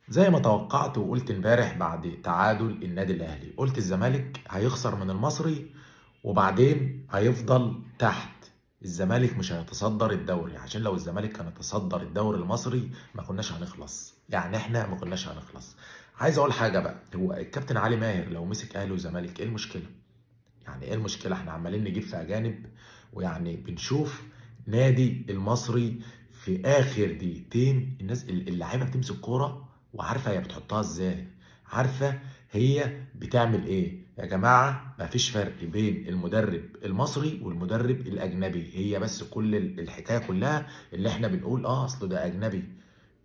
زي ما توقعت وقلت امبارح بعد تعادل النادي الاهلي، قلت الزمالك هيخسر من المصري وبعدين هيفضل تحت. الزمالك مش هيتصدر الدوري، عشان لو الزمالك كان يتصدر الدوري المصري ما كناش هنخلص، يعني احنا ما كناش هنخلص. عايز اقول حاجه بقى، هو الكابتن علي ماهر لو مسك اهلي وزمالك ايه المشكله؟ يعني ايه المشكله؟ احنا عمالين نجيب في اجانب، ويعني بنشوف نادي المصري في اخر دقيقتين الناس اللعيبه بتمسك كوره وعارفه هي بتحطها ازاي، عارفه هي بتعمل ايه. يا جماعه مفيش فرق بين المدرب المصري والمدرب الاجنبي، هي بس كل الحكايه كلها اللي احنا بنقول اصله ده اجنبي.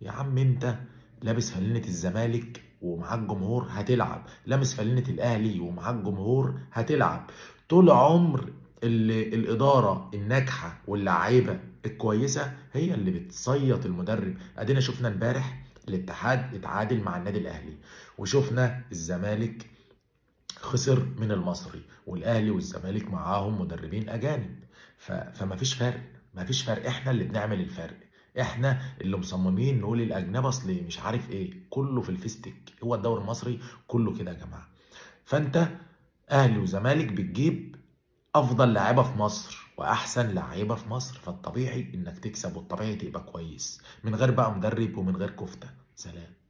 يا عم انت لابس فانلة الزمالك ومعاك جمهور هتلعب، لابس فانلة الاهلي ومعاك جمهور هتلعب. طول عمر الاداره الناجحه واللعيبه الكويسه هي اللي بتصيط المدرب. ادينا شفنا امبارح الاتحاد اتعادل مع النادي الاهلي، وشفنا الزمالك خسر من المصري، والاهلي والزمالك معاهم مدربين اجانب. فما فيش فرق، ما فيش فرق، احنا اللي بنعمل الفرق. احنا اللي مصممين نقول الاجنبي اصل مش عارف ايه، كله في الفيستك. هو الدوري المصري كله كده يا جماعه. فانت اهلي وزمالك بتجيب افضل لعيبه في مصر واحسن لعيبه في مصر، فالطبيعي انك تكسب والطبيعي تبقى كويس من غير بقى مدرب ومن غير كفته. سلام.